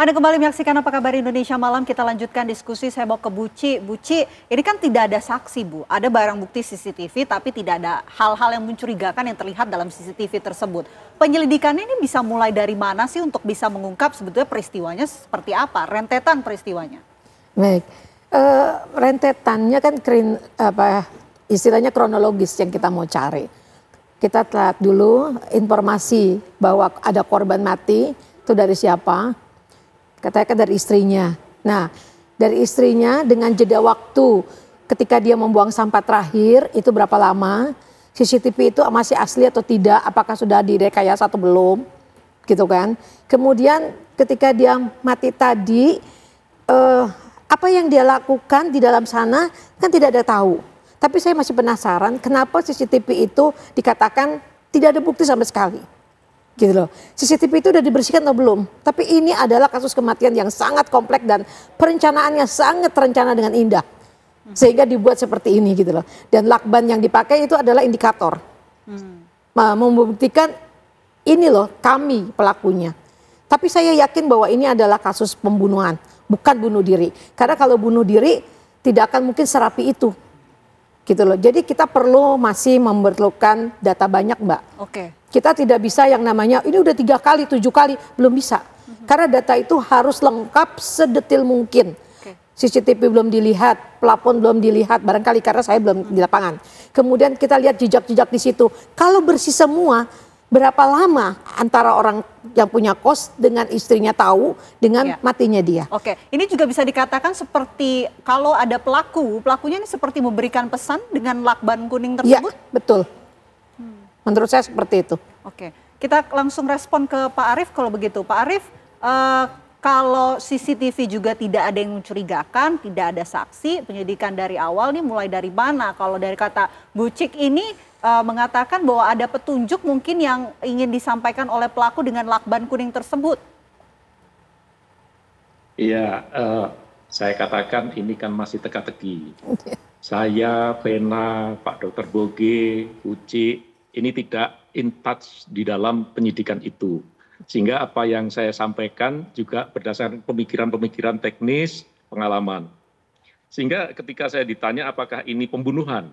Anda kembali menyaksikan Apa Kabar Indonesia Malam. Kita lanjutkan diskusi. Saya mau ke Buci. Buci, ini kan tidak ada saksi, Bu. Ada barang bukti CCTV, tapi tidak ada hal-hal yang mencurigakan yang terlihat dalam CCTV tersebut. Penyelidikannya ini bisa mulai dari mana sih untuk bisa mengungkap sebetulnya peristiwanya seperti apa? Rentetan peristiwanya. Baik, rentetannya kan istilahnya kronologis yang kita mau cari. Kita lihat dulu informasi bahwa ada korban mati, itu dari siapa? Katakan dari istrinya. Nah, dari istrinya dengan jeda waktu ketika dia membuang sampah terakhir itu berapa lama? CCTV itu masih asli atau tidak? Apakah sudah direkayasa atau belum? Gitu kan. Kemudian ketika dia mati tadi, apa yang dia lakukan di dalam sana kan tidak ada tahu. Tapi saya masih penasaran kenapa CCTV itu dikatakan tidak ada bukti sama sekali. Gitu loh. CCTV itu udah dibersihkan atau belum? Tapi ini adalah kasus kematian yang sangat kompleks dan perencanaannya sangat terencana dengan indah. Sehingga dibuat seperti ini gitu loh. Dan lakban yang dipakai itu adalah indikator. Membuktikan ini loh kami pelakunya. Tapi saya yakin bahwa ini adalah kasus pembunuhan, bukan bunuh diri. Karena kalau bunuh diri tidak akan mungkin serapi itu. Gitu loh. Jadi kita perlu masih memerlukan data banyak, Mbak. Oke. Kita tidak bisa yang namanya ini udah 3 kali, 7 kali, belum bisa. Karena data itu harus lengkap sedetil mungkin. CCTV belum dilihat, pelapon belum dilihat, barangkali karena saya belum di lapangan. Kemudian kita lihat jejak-jejak di situ. Kalau bersih semua, berapa lama antara orang yang punya kos dengan istrinya tahu dengan matinya dia. Oke, ini juga bisa dikatakan seperti kalau ada pelakunya ini seperti memberikan pesan dengan lakban kuning tersebut? Ya, betul. Menurut saya seperti itu. Oke, kita langsung respon ke Pak Arief kalau begitu. Pak Arief, kalau CCTV juga tidak ada yang mencurigakan, tidak ada saksi, penyidikan dari awal nih mulai dari mana? Kalau dari kata Bucik ini mengatakan bahwa ada petunjuk mungkin yang ingin disampaikan oleh pelaku dengan lakban kuning tersebut. Iya, saya katakan ini kan masih teka-teki. Saya, Vena, Pak Dr. Boge, Bucik, ini tidak in touch di dalam penyidikan itu. Sehingga apa yang saya sampaikan juga berdasarkan pemikiran-pemikiran teknis, pengalaman. Sehingga ketika saya ditanya apakah ini pembunuhan,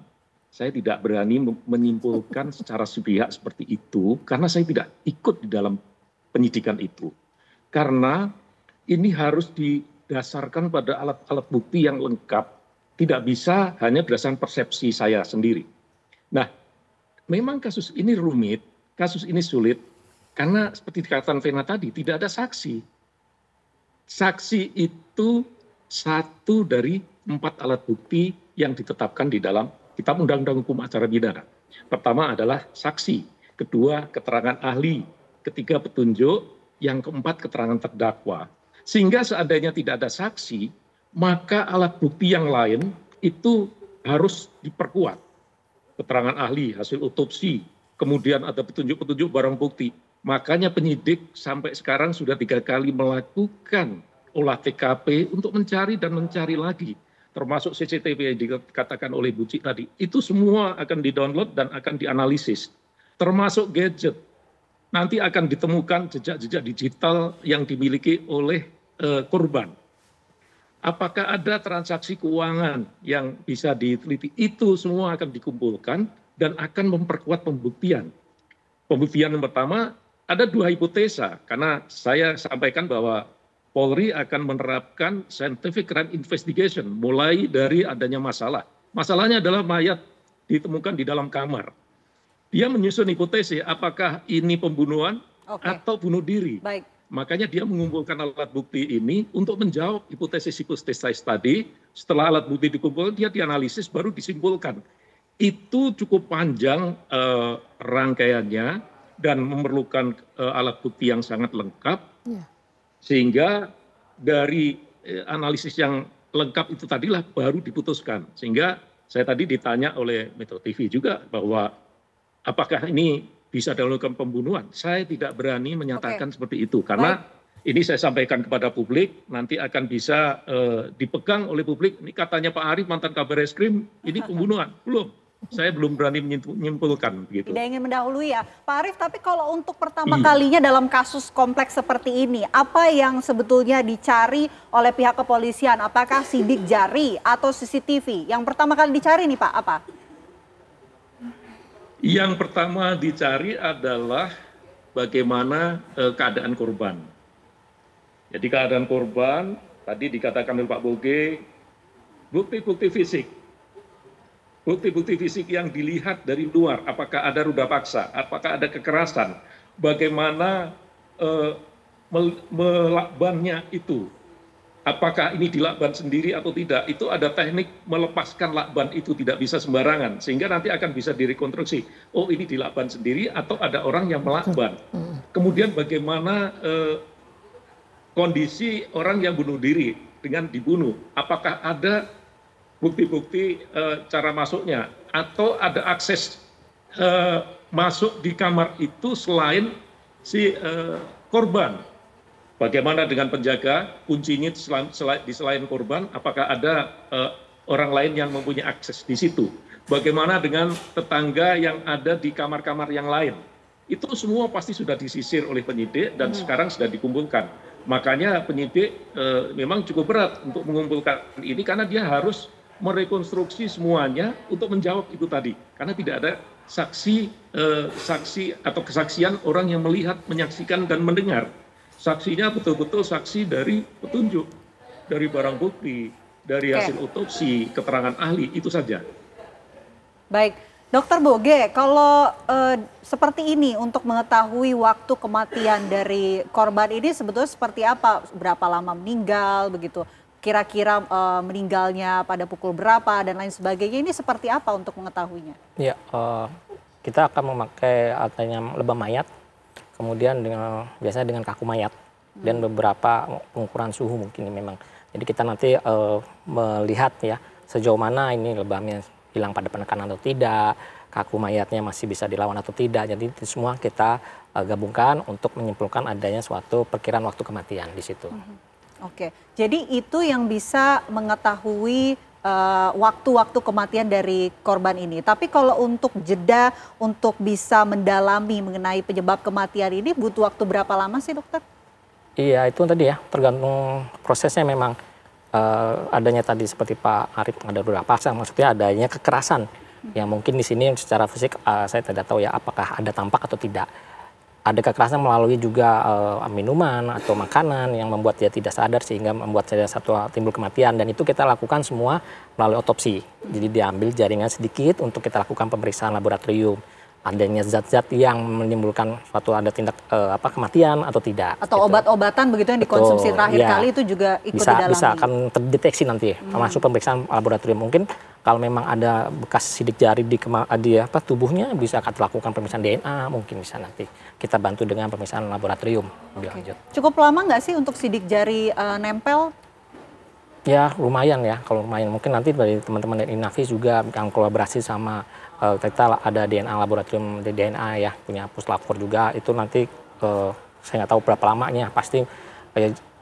saya tidak berani menyimpulkan secara sepihak seperti itu karena saya tidak ikut di dalam penyidikan itu. Karena ini harus didasarkan pada alat-alat bukti yang lengkap. Tidak bisa hanya berdasarkan persepsi saya sendiri. Nah, memang kasus ini rumit, kasus ini sulit, karena seperti dikatakan Vena tadi, tidak ada saksi. Saksi itu satu dari 4 alat bukti yang ditetapkan di dalam Kitab Undang-Undang Hukum Acara Pidana. Pertama adalah saksi, kedua keterangan ahli, ketiga petunjuk, yang keempat keterangan terdakwa. Sehingga seandainya tidak ada saksi, maka alat bukti yang lain itu harus diperkuat. Keterangan ahli, hasil otopsi, kemudian ada petunjuk-petunjuk barang bukti. Makanya penyidik sampai sekarang sudah 3 kali melakukan olah TKP untuk mencari dan mencari lagi. Termasuk CCTV yang dikatakan oleh Bucik tadi. Itu semua akan di-download dan akan dianalisis. Termasuk gadget. Nanti akan ditemukan jejak-jejak digital yang dimiliki oleh korban. Apakah ada transaksi keuangan yang bisa diteliti? Itu semua akan dikumpulkan dan akan memperkuat pembuktian. Pembuktian yang pertama, ada 2 hipotesa. Karena saya sampaikan bahwa Polri akan menerapkan scientific crime investigation mulai dari adanya masalah. Masalahnya adalah mayat ditemukan di dalam kamar. Dia menyusun hipotesa apakah ini pembunuhan atau bunuh diri. Baik. Makanya dia mengumpulkan alat bukti ini untuk menjawab hipotesis tadi. Setelah alat bukti dikumpulkan, dia dianalisis baru disimpulkan. Itu cukup panjang rangkaiannya dan memerlukan alat bukti yang sangat lengkap. Sehingga dari analisis yang lengkap itu tadilah baru diputuskan. Sehingga saya tadi ditanya oleh Metro TV juga bahwa apakah ini bisa dilakukan pembunuhan. Saya tidak berani menyatakan seperti itu. Karena ini saya sampaikan kepada publik, nanti akan bisa dipegang oleh publik. Ini katanya Pak Arief mantan Kabar Eskrim, ini pembunuhan. Belum. saya belum berani menyimpulkan begitu. Tidak ingin mendahului ya, Pak Arief. Tapi kalau untuk pertama kalinya dalam kasus kompleks seperti ini, apa yang sebetulnya dicari oleh pihak kepolisian? Apakah sidik jari atau CCTV? Yang pertama kali dicari nih Pak, apa? Yang pertama dicari adalah bagaimana keadaan korban. Jadi keadaan korban, tadi dikatakan oleh Pak Boge, bukti-bukti fisik. Bukti-bukti fisik yang dilihat dari luar, apakah ada ruda paksa, apakah ada kekerasan, bagaimana melakbannya itu, apakah ini dilakban sendiri atau tidak, itu ada teknik melepaskan lakban itu tidak bisa sembarangan, sehingga nanti akan bisa direkonstruksi, oh ini dilakban sendiri atau ada orang yang melakban. Kemudian bagaimana kondisi orang yang bunuh diri dengan dibunuh, apakah ada bukti-bukti cara masuknya atau ada akses masuk di kamar itu selain si korban. Bagaimana dengan penjaga, kuncinya di selain korban, apakah ada orang lain yang mempunyai akses di situ. Bagaimana dengan tetangga yang ada di kamar-kamar yang lain. Itu semua pasti sudah disisir oleh penyidik dan sekarang sudah dikumpulkan. Makanya penyidik memang cukup berat untuk mengumpulkan ini karena dia harus merekonstruksi semuanya untuk menjawab itu tadi, karena tidak ada saksi atau kesaksian orang yang melihat, menyaksikan dan mendengar. Saksinya betul-betul saksi dari petunjuk, dari barang bukti, dari hasil otopsi, keterangan ahli, itu saja. Baik, Dokter Boge, kalau seperti ini untuk mengetahui waktu kematian dari korban ini sebetulnya seperti apa? Berapa lama meninggal begitu? Kira-kira meninggalnya pada pukul berapa dan lain sebagainya, ini seperti apa untuk mengetahuinya? Ya, kita akan memakai adanya lebam mayat, kemudian biasanya dengan kaku mayat dan beberapa pengukuran suhu mungkin memang. Jadi kita nanti melihat ya sejauh mana ini lebamnya hilang pada penekanan atau tidak, kaku mayatnya masih bisa dilawan atau tidak. Jadi itu semua kita gabungkan untuk menyimpulkan adanya suatu perkiraan waktu kematian di situ. Oke, jadi itu yang bisa mengetahui waktu-waktu kematian dari korban ini. Tapi kalau untuk jeda, untuk bisa mendalami mengenai penyebab kematian ini butuh waktu berapa lama sih dokter? Iya itu tadi ya, tergantung prosesnya memang adanya tadi seperti Pak Arief ada beberapa paksa, maksudnya adanya kekerasan. Yang mungkin di sini secara fisik saya tidak tahu ya apakah ada tampak atau tidak. Ada kekerasan melalui juga minuman atau makanan yang membuat dia tidak sadar sehingga membuat saya timbul kematian, dan itu kita lakukan semua melalui otopsi. Jadi diambil jaringan sedikit untuk kita lakukan pemeriksaan laboratorium. Adanya zat-zat yang menimbulkan suatu ada tindak kematian atau tidak. Atau gitu. Obat-obatan begitu yang dikonsumsi terakhir kali itu juga ikut didalami. Bisa akan terdeteksi nanti termasuk pemeriksaan laboratorium. Mungkin kalau memang ada bekas sidik jari di tubuhnya bisa akan dilakukan pemeriksaan DNA, mungkin bisa nanti kita bantu dengan pemeriksaan laboratorium lebih lanjut. Cukup lama nggak sih untuk sidik jari nempel? Ya lumayan ya, kalau lumayan mungkin nanti dari teman-teman dari Inavis juga akan kolaborasi sama kita ada DNA laboratorium DNA ya, punya puslapor juga, itu nanti saya nggak tahu berapa lamanya, pasti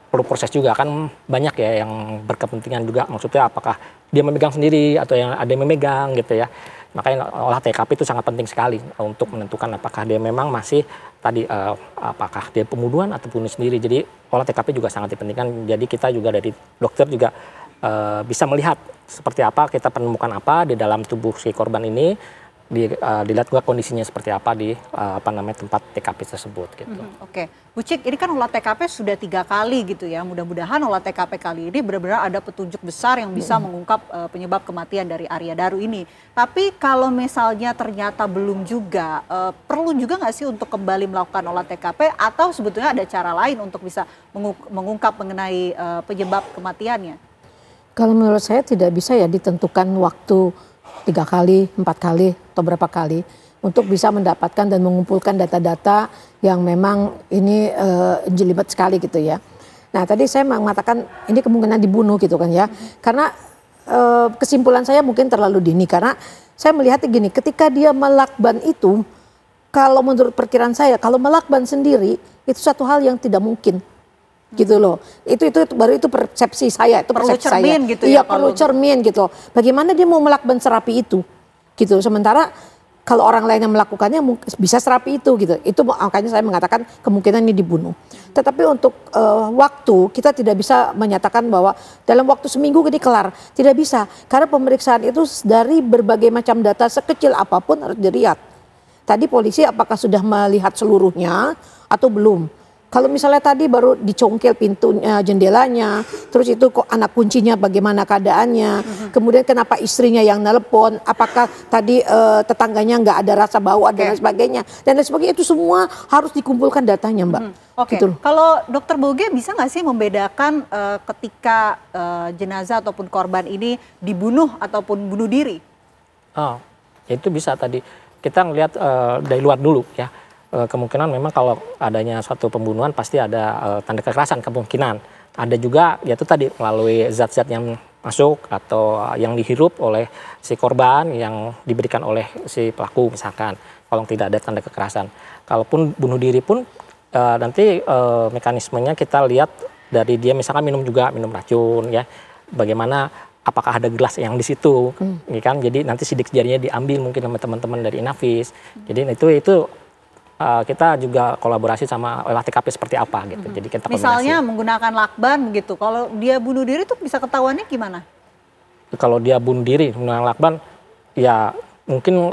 perlu proses juga, kan banyak ya yang berkepentingan juga, maksudnya apakah dia memegang sendiri atau yang ada yang memegang gitu ya. Makanya olah TKP itu sangat penting sekali untuk menentukan apakah dia memang masih tadi apakah dia pembunuhan atau bunuh sendiri. Jadi olah TKP juga sangat dipentingkan. Jadi kita juga dari dokter juga bisa melihat seperti apa, kita menemukan apa di dalam tubuh si korban ini, dilihat juga kondisinya seperti apa di tempat TKP tersebut gitu. Oke, Bu Cik, ini kan olah TKP sudah 3 kali gitu ya. Mudah-mudahan olah TKP kali ini benar-benar ada petunjuk besar yang bisa mengungkap penyebab kematian dari Arya Daru ini. Tapi kalau misalnya ternyata belum juga, perlu juga nggak sih untuk kembali melakukan olah TKP atau sebetulnya ada cara lain untuk bisa mengungkap mengenai penyebab kematiannya? Kalau menurut saya tidak bisa ya ditentukan waktu 3 kali, 4 kali, atau berapa kali untuk bisa mendapatkan dan mengumpulkan data-data yang memang ini jelimet sekali gitu ya. Nah tadi saya mengatakan ini kemungkinan dibunuh gitu kan ya. Karena kesimpulan saya mungkin terlalu dini karena saya melihatnya gini, ketika dia melakban itu, kalau menurut perkiraan saya, kalau melakban sendiri itu satu hal yang tidak mungkin. Gitu loh, itu baru itu persepsi saya, itu persepsi saya. Gitu ya, iya perlu cermin gitu. Bagaimana dia mau melakban serapi itu, gitu. Sementara kalau orang lain yang melakukannya bisa serapi itu gitu. Itu makanya saya mengatakan kemungkinan ini dibunuh. Tetapi untuk waktu kita tidak bisa menyatakan bahwa dalam waktu seminggu ini kelar. Tidak bisa. Karena pemeriksaan itu dari berbagai macam data sekecil apapun harus dilihat. Tadi polisi apakah sudah melihat seluruhnya atau belum. Kalau misalnya tadi baru dicongkel pintunya, jendelanya, terus itu kok anak kuncinya bagaimana keadaannya, kemudian kenapa istrinya yang nelpon, apakah tadi tetangganya nggak ada rasa bau dan lain sebagainya, itu semua harus dikumpulkan datanya, Mbak. Oke. Gitu. Kalau Dokter Boge bisa nggak sih membedakan ketika jenazah ataupun korban ini dibunuh ataupun bunuh diri? Oh, itu bisa tadi kita ngelihat dari luar dulu ya. Kemungkinan memang kalau adanya suatu pembunuhan pasti ada tanda kekerasan kemungkinan. Ada juga yaitu tadi melalui zat-zat yang masuk atau yang dihirup oleh si korban yang diberikan oleh si pelaku misalkan. Kalau tidak ada tanda kekerasan. Kalaupun bunuh diri pun nanti mekanismenya kita lihat dari dia misalkan minum racun ya. Bagaimana apakah ada gelas yang di situ, ya kan? Jadi nanti sidik jarinya diambil mungkin sama teman-teman dari Inavis. Jadi itu kita juga kolaborasi sama olah TKP seperti apa gitu. Jadi kita misalnya menggunakan lakban gitu. Kalau dia bunuh diri tuh bisa ketahuannya gimana? Kalau dia bunuh diri menggunakan lakban, ya mungkin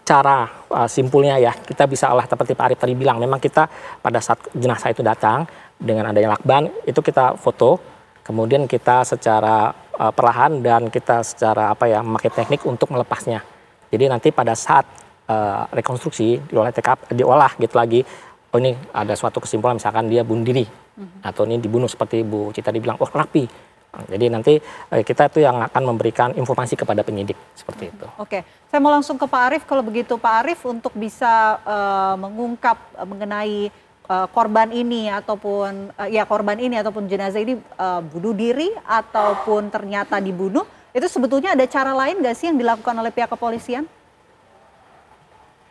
cara simpulnya ya kita bisa olah seperti Pak Arief tadi bilang. Memang kita pada saat jenazah itu datang dengan adanya lakban itu kita foto, kemudian kita secara perlahan dan kita secara memakai teknik untuk melepasnya. Jadi nanti pada saat rekonstruksi diolah gitu lagi, oh ini ada suatu kesimpulan misalkan dia bunuh diri atau ini dibunuh seperti Bu Cita dibilang, oh rapi. Jadi nanti kita itu yang akan memberikan informasi kepada penyidik seperti itu. Oke, saya mau langsung ke Pak Arief. Kalau begitu Pak Arief untuk bisa mengungkap mengenai korban ini ataupun jenazah ini bunuh diri ataupun ternyata dibunuh, itu sebetulnya ada cara lain nggak sih yang dilakukan oleh pihak kepolisian?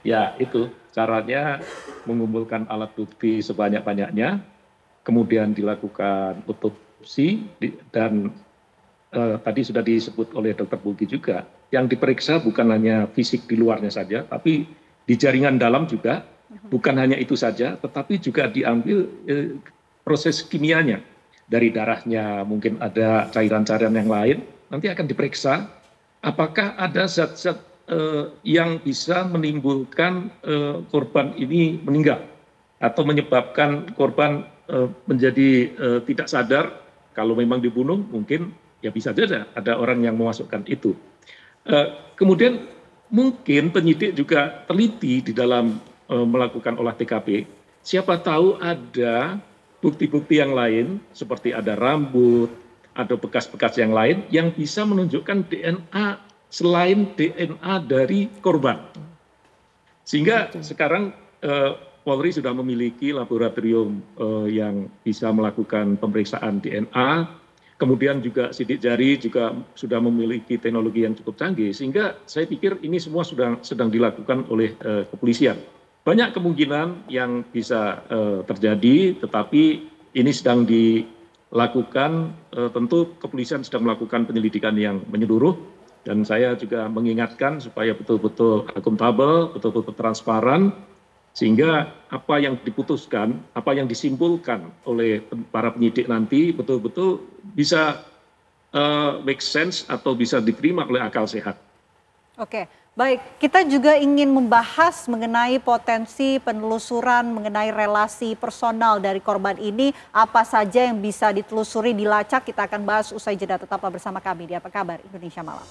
Ya, itu caranya mengumpulkan alat bukti sebanyak-banyaknya, kemudian dilakukan otopsi, dan tadi sudah disebut oleh Dr. Bogi juga, yang diperiksa bukan hanya fisik di luarnya saja, tapi di jaringan dalam juga, bukan hanya itu saja, tetapi juga diambil proses kimianya. Dari darahnya mungkin ada cairan-cairan yang lain, nanti akan diperiksa apakah ada zat-zat yang bisa menimbulkan korban ini meninggal atau menyebabkan korban menjadi tidak sadar. Kalau memang dibunuh mungkin ya bisa saja ada orang yang memasukkan itu. Kemudian mungkin penyidik juga teliti di dalam melakukan olah TKP. Siapa tahu ada bukti-bukti yang lain seperti ada rambut, ada bekas-bekas yang lain yang bisa menunjukkan DNA selain DNA dari korban. Sehingga sekarang Polri sudah memiliki laboratorium yang bisa melakukan pemeriksaan DNA, kemudian juga sidik jari juga sudah memiliki teknologi yang cukup canggih, sehingga saya pikir ini semua sedang dilakukan oleh kepolisian. Banyak kemungkinan yang bisa terjadi, tetapi ini sedang dilakukan, tentu kepolisian sedang melakukan penyelidikan yang menyeluruh. Dan saya juga mengingatkan supaya betul-betul akuntabel, betul-betul transparan, sehingga apa yang diputuskan, apa yang disimpulkan oleh para penyidik nanti betul-betul bisa make sense atau bisa diterima oleh akal sehat. Oke, baik. Kita juga ingin membahas mengenai potensi penelusuran, mengenai relasi personal dari korban ini, apa saja yang bisa ditelusuri, dilacak. Kita akan bahas usai jeda. Tetaplah bersama kami di Apa Kabar Indonesia Malam.